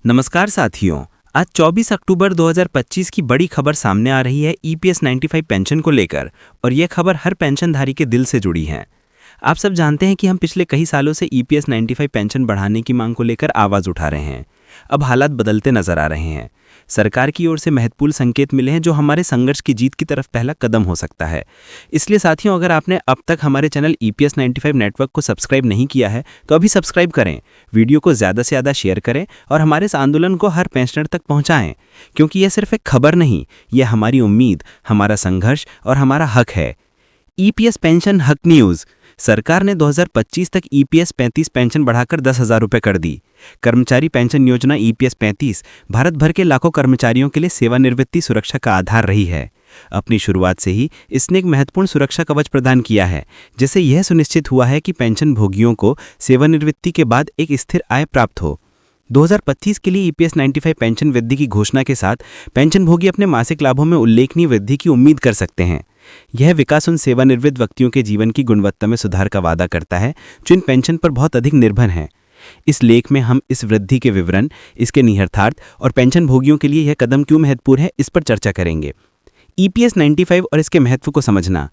नमस्कार साथियों। आज 24 अक्टूबर 2025 की बड़ी खबर सामने आ रही है ईपीएस 95 पेंशन को लेकर, और यह खबर हर पेंशनधारी के दिल से जुड़ी है। आप सब जानते हैं कि हम पिछले कई सालों से ईपीएस 95 पेंशन बढ़ाने की मांग को लेकर आवाज़ उठा रहे हैं। अब हालात बदलते नजर आ रहे हैं। सरकार की ओर से महत्वपूर्ण संकेत मिले हैं जो हमारे संघर्ष की जीत की तरफ पहला कदम हो सकता है। इसलिए साथियों, अगर आपने अब तक हमारे चैनल ईपीएस 95 नेटवर्क को सब्सक्राइब नहीं किया है तो अभी सब्सक्राइब करें, वीडियो को ज़्यादा से ज़्यादा शेयर करें और हमारे इस आंदोलन को हर पेंशनर तक पहुँचाएँ, क्योंकि यह सिर्फ एक खबर नहीं, यह हमारी उम्मीद, हमारा संघर्ष और हमारा हक है। ईपीएस पेंशन हक न्यूज़। सरकार ने 2025 तक ईपीएस 35 पेंशन बढ़ाकर 10,000 रुपये कर दी। कर्मचारी पेंशन योजना ईपीएस 35 भारत भर के लाखों कर्मचारियों के लिए सेवानिवृत्ति सुरक्षा का आधार रही है। अपनी शुरुआत से ही इसने एक महत्वपूर्ण सुरक्षा कवच प्रदान किया है, जिससे यह सुनिश्चित हुआ है कि पेंशन भोगियों को सेवानिवृत्ति के बाद एक स्थिर आय प्राप्त हो। 2025 के लिए ईपीएस 95 पेंशन वृद्धि की घोषणा के साथ पेंशनभोगी अपने मासिक लाभों में उल्लेखनीय वृद्धि की उम्मीद कर सकते हैं। यह विकास उन सेवानिवृत्त व्यक्तियों के जीवन की गुणवत्ता में सुधार का वादा करता है जो इन पेंशन पर बहुत अधिक निर्भर हैं। इस लेख में हम इस वृद्धि के विवरण, इसके निहितार्थ और पेंशन भोगियों के लिए यह कदम क्यों महत्वपूर्ण है, इस पर चर्चा करेंगे। ईपीएस 95 और इसके महत्व को समझना।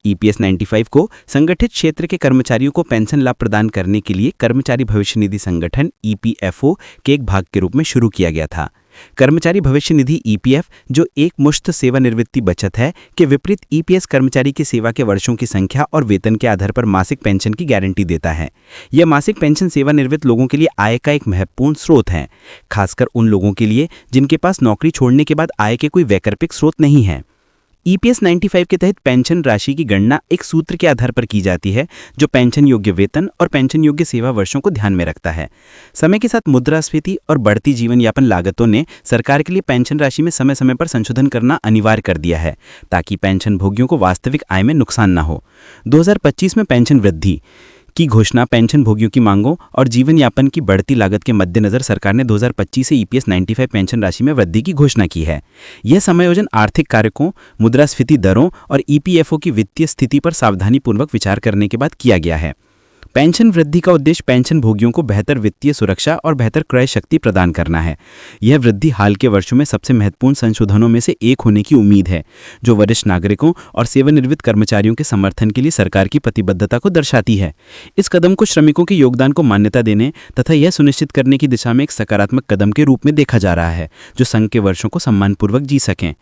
ईपीएस 95 को संगठित क्षेत्र के कर्मचारियों को पेंशन लाभ प्रदान करने के लिए कर्मचारी भविष्य निधि संगठन ईपीएफओ के एक भाग के रूप में शुरू किया गया था। कर्मचारी भविष्य निधि ईपीएफ, जो एक मुश्त सेवानिवृत्ति बचत है, के विपरीत ईपीएस कर्मचारी की सेवा के वर्षों की संख्या और वेतन के आधार पर मासिक पेंशन की गारंटी देता है। यह मासिक पेंशन सेवानिवृत्त लोगों के लिए आय का एक महत्वपूर्ण स्रोत है, खासकर उन लोगों के लिए जिनके पास नौकरी छोड़ने के बाद आय के कोई वैकल्पिक स्रोत नहीं है। ईपीएस 95 के तहत पेंशन राशि की गणना एक सूत्र के आधार पर की जाती है जो पेंशन योग्य वेतन और पेंशन योग्य सेवा वर्षों को ध्यान में रखता है। समय के साथ मुद्रास्फीति और बढ़ती जीवन यापन लागतों ने सरकार के लिए पेंशन राशि में समय समय पर संशोधन करना अनिवार्य कर दिया है, ताकि पेंशन भोगियों को वास्तविक आय में नुकसान न हो। 2025 में पेंशन वृद्धि की घोषणा पेंशन भोगियों की मांगों और जीवन यापन की बढ़ती लागत के मद्देनजर सरकार ने 2025 से ईपीएस 95 पेंशन राशि में वृद्धि की घोषणा की है। यह समायोजन आर्थिक कारकों, मुद्रास्फीति दरों और ईपीएफओ की वित्तीय स्थिति पर सावधानीपूर्वक विचार करने के बाद किया गया है। पेंशन वृद्धि का उद्देश्य पेंशन भोगियों को बेहतर वित्तीय सुरक्षा और बेहतर क्रय शक्ति प्रदान करना है। यह वृद्धि हाल के वर्षों में सबसे महत्वपूर्ण संशोधनों में से एक होने की उम्मीद है, जो वरिष्ठ नागरिकों और सेवानिवृत्त कर्मचारियों के समर्थन के लिए सरकार की प्रतिबद्धता को दर्शाती है। इस कदम को श्रमिकों के योगदान को मान्यता देने तथा यह सुनिश्चित करने की दिशा में एक सकारात्मक कदम के रूप में देखा जा रहा है, जो संघ के वर्षों को सम्मानपूर्वक जी सकें।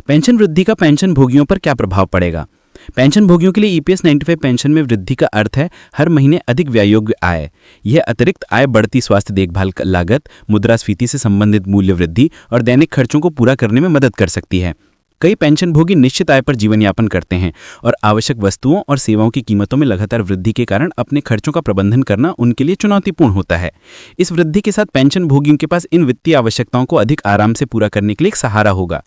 पेंशन वृद्धि का पेंशन भोगियों पर क्या प्रभाव पड़ेगा? पेंशन भोगियों के लिए ईपीएस 95 पेंशन में वृद्धि का अर्थ है हर महीने अधिक व्ययोग्य आय। यह अतिरिक्त आय बढ़ती स्वास्थ्य देखभाल लागत, मुद्रास्फीति से संबंधित मूल्य वृद्धि और दैनिक खर्चों को पूरा करने में मदद कर सकती है। कई पेंशनभोगी निश्चित आय पर जीवन यापन करते हैं और आवश्यक वस्तुओं और सेवाओं की कीमतों में लगातार वृद्धि के कारण अपने खर्चों का प्रबंधन करना उनके लिए चुनौतीपूर्ण होता है। इस वृद्धि के साथ पेंशनभोगियों के पास इन वित्तीय आवश्यकताओं को अधिक आराम से पूरा करने के लिए एक सहारा होगा।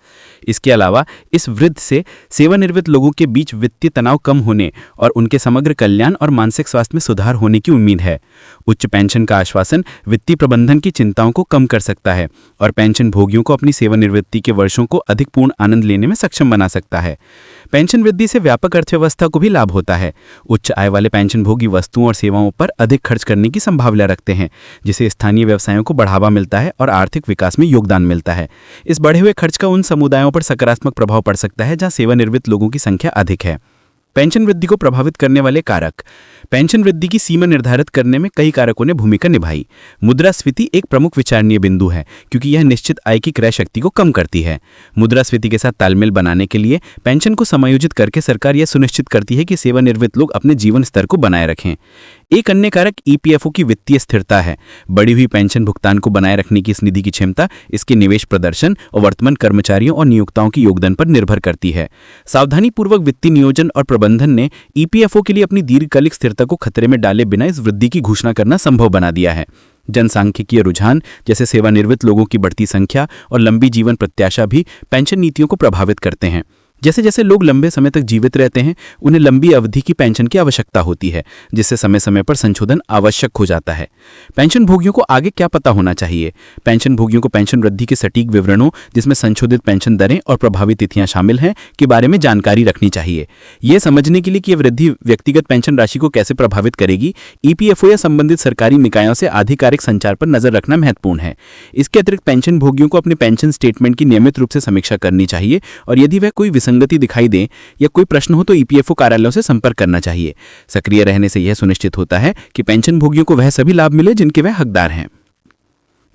इसके अलावा इस वृद्धि से सेवानिवृत्त लोगों के बीच वित्तीय तनाव कम होने और उनके समग्र कल्याण और मानसिक स्वास्थ्य में सुधार होने की उम्मीद है। उच्च पेंशन का आश्वासन वित्तीय प्रबंधन की चिंताओं को कम कर सकता है और पेंशनभोगियों को अपनी सेवानिवृत्ति के वर्षों को अधिक पूर्ण आनंद लेने में सक्षम बना सकता है। पेंशन वृद्धि से व्यापक अर्थव्यवस्था को भी लाभ होता है। उच्च आय वाले पेंशनभोगी वस्तुओं और सेवाओं पर अधिक खर्च करने की संभावना रखते हैं, जिससे स्थानीय व्यवसायों को बढ़ावा मिलता है और आर्थिक विकास में योगदान मिलता है। इस बढ़े हुए खर्च का उन समुदायों पर सकारात्मक प्रभाव पड़ सकता है जहां सेवानिवृत्त लोगों की संख्या अधिक है। पेंशन वृद्धि को प्रभावित करने वाले कारक। पेंशन वृद्धि की सीमा निर्धारित करने में कई कारकों ने भूमिका निभाई। मुद्रास्फीति एक प्रमुख विचारणीय बिंदु है, क्योंकि यह निश्चित आय की क्रय शक्ति को कम करती है। मुद्रास्फीति के साथ तालमेल बनाने के लिए पेंशन को समायोजित करके सरकार यह सुनिश्चित करती है कि सेवानिवृत्त लोग अपने जीवन स्तर को बनाए रखें। एक अन्य कारक ईपीएफओ की वित्तीय स्थिरता है। बढ़ी हुई पेंशन भुगतान को बनाए रखने की इस निधि की क्षमता इसके निवेश प्रदर्शन और वर्तमान कर्मचारियों और नियोक्ताओं के योगदान पर निर्भर करती है। सावधानीपूर्वक वित्तीय नियोजन और प्रबंधन ने ईपीएफओ के लिए अपनी दीर्घकालिक स्थिरता को खतरे में डाले बिना इस वृद्धि की घोषणा करना संभव बना दिया है। जनसांख्यिकीय रुझान जैसे सेवानिवृत्त लोगों की बढ़ती संख्या और लंबी जीवन प्रत्याशा भी पेंशन नीतियों को प्रभावित करते हैं। जैसे जैसे लोग लंबे समय तक जीवित रहते हैं, उन्हें लंबी अवधि की पेंशन की आवश्यकता होती है, जिससे समय समय पर संशोधन आवश्यक हो जाता है। पेंशन भोगियों को आगे क्या पता होना चाहिए? पेंशन भोगियों को पेंशन वृद्धि के सटीक विवरणों, जिसमें संशोधित पेंशन दरें और प्रभावी तिथियां शामिल हैं, के बारे में जानकारी रखनी चाहिए। यह समझने के लिए कि यह वृद्धि व्यक्तिगत पेंशन राशि को कैसे प्रभावित करेगी, ईपीएफओ या संबंधित सरकारी निकायों से आधिकारिक संचार पर नजर रखना महत्वपूर्ण है। इसके अतिरिक्त पेंशन भोगियों को अपने पेंशन स्टेटमेंट की नियमित रूप से समीक्षा करनी चाहिए और यदि वह कोई विसंगति दिखाई दे या कोई प्रश्न हो तो ईपीएफओ कार्यालयों से संपर्क करना चाहिए। सक्रिय रहने से यह सुनिश्चित होता है कि पेंशन भोगियों को वह सभी लाभ मिले जिनके वह हकदार हैं।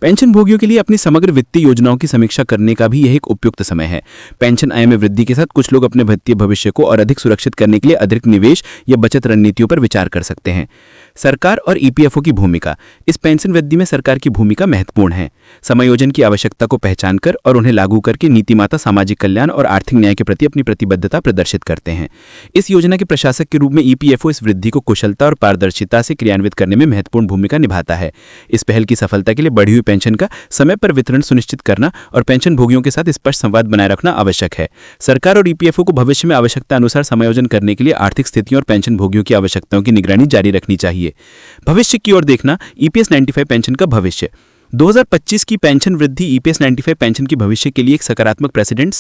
पेंशन भोगियों के लिए अपनी समग्र वित्तीय योजनाओं की समीक्षा करने का भी यह एक उपयुक्त समय है। पेंशन आय में वृद्धि के साथ कुछ लोग अपने वित्तीय भविष्य को और अधिक सुरक्षित करने के लिए अतिरिक्त निवेश या बचत रणनीतियों पर विचार कर सकते हैं। सरकार और ईपीएफओ की भूमिका। इस पेंशन वृद्धि में सरकार की भूमिका महत्वपूर्ण है। समायोजन की आवश्यकता को पहचान कर और उन्हें लागू करके नीतिमाता सामाजिक कल्याण और आर्थिक न्याय के प्रति अपनी प्रतिबद्धता प्रदर्शित करते हैं। इस योजना के प्रशासक के रूप में ईपीएफओ इस वृद्धि को कुशलता और पारदर्शिता से क्रियान्वित करने में महत्वपूर्ण भूमिका निभाता है। इस पहल की सफलता के लिए बढ़ी हुई पेंशन का समय पर वितरण सुनिश्चित करना और पेंशन भोगियों के साथ स्पष्ट संवाद बनाए रखना आवश्यक है। सरकार और ईपीएफओ को भविष्य में आवश्यकता अनुसार समायोजन करने के लिए आर्थिक स्थितियों और पेंशन भोगियों की आवश्यकताओं की निगरानी जारी रखनी चाहिए। भविष्य की ओर देखना। ईपीएस 95 पेंशन का भविष्य। 2025 की पेंशन वृद्धि ईपीएस 95 पेंशन के भविष्य के लिए एक सकारात्मक प्रेसिडेंट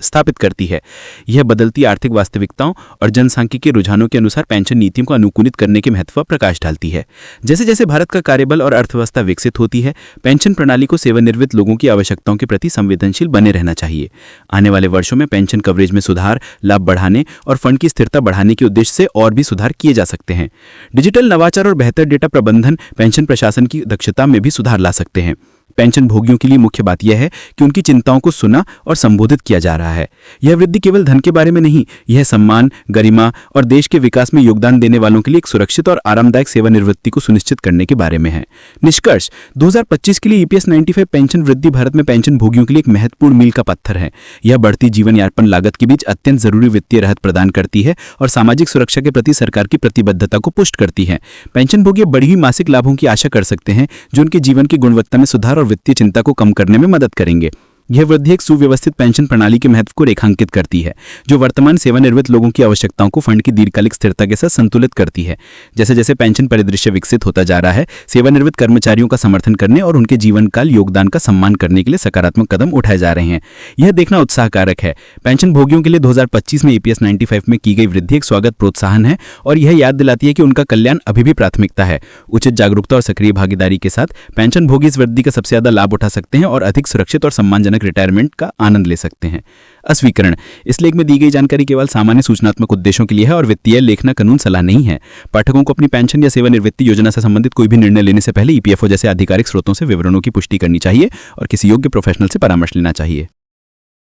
स्थापित करती है। यह बदलती आर्थिक वास्तविकताओं और जनसांख्यिकीय रुझानों के अनुसार पेंशन नीतियों को अनुकूलित करने के महत्व पर प्रकाश डालती है। जैसे जैसे भारत का कार्यबल और अर्थव्यवस्था विकसित होती है, पेंशन प्रणाली को सेवानिवृत्त लोगों की आवश्यकताओं के प्रति संवेदनशील बने रहना चाहिए। आने वाले वर्षों में पेंशन कवरेज में सुधार, लाभ बढ़ाने और फंड की स्थिरता बढ़ाने के उद्देश्य से और भी सुधार किए जा सकते हैं। डिजिटल नवाचार और बेहतर डेटा प्रबंधन पेंशन प्रशासन की दक्षता में भी सुधार ला सकते हैं। पेंशन भोगियों के लिए मुख्य बात यह है कि उनकी चिंताओं को सुना और संबोधित किया जा रहा है। यह वृद्धि केवल धन के बारे में नहीं, यह सम्मान, गरिमा और देश के विकास में योगदान देने वालों के लिए एक सुरक्षित और आरामदायक सेवानिवृत्ति को सुनिश्चित करने के बारे में है। निष्कर्ष, 2025 के लिए ईपीएस 95 पेंशन वृद्धि भारत में पेंशन भोगियों के लिए एक महत्वपूर्ण मील का पत्थर है। यह बढ़ती जीवन यापन लागत के बीच अत्यंत जरूरी वित्तीय राहत प्रदान करती है और सामाजिक सुरक्षा के प्रति सरकार की प्रतिबद्धता को पुष्ट करती है। पेंशन भोगी बढ़ी हुई मासिक लाभों की आशा कर सकते हैं, जो उनके जीवन की गुणवत्ता में सुधार और वित्तीय चिंता को कम करने में मदद करेंगे। यह वृद्धि एक सुव्यवस्थित पेंशन प्रणाली के महत्व को रेखांकित करती है, जो वर्तमान सेवानिवृत्त लोगों की आवश्यकताओं को फंड की दीर्घकालिक स्थिरता के साथ संतुलित करती है। जैसे जैसे पेंशन परिदृश्य विकसित होता जा रहा है, सेवानिवृत्त कर्मचारियों का समर्थन करने और उनके जीवन काल योगदान का सम्मान करने के लिए सकारात्मक कदम उठाए जा रहे हैं। यह देखना उत्साहकारक है। पेंशन भोगियों के लिए 2025 में ईपीएस 95 में की गई वृद्धि एक स्वागत प्रोत्साहन है और यह याद दिलाती है कि उनका कल्याण अभी भी प्राथमिकता है। उचित जागरूकता और सक्रिय भागीदारी के साथ पेंशन भोगी इस वृद्धि का सबसे ज्यादा लाभ उठा सकते हैं और अधिक सुरक्षित और सम्मानजनक रिटायरमेंट का आनंद ले सकते हैं। अस्वीकरण। इस लेख में दी गई जानकारी केवल सामान्य सूचनात्मक उद्देश्यों के लिए है और वित्तीय लेखना कानून सलाह नहीं है। पाठकों को अपनी पेंशन या सेवानिवृत्ति योजना से संबंधित कोई भी निर्णय लेने से पहले ईपीएफओ जैसे आधिकारिक स्रोतों से विवरणों की पुष्टि करनी चाहिए और किसी योग्य प्रोफेशनल से परामर्श लेना चाहिए।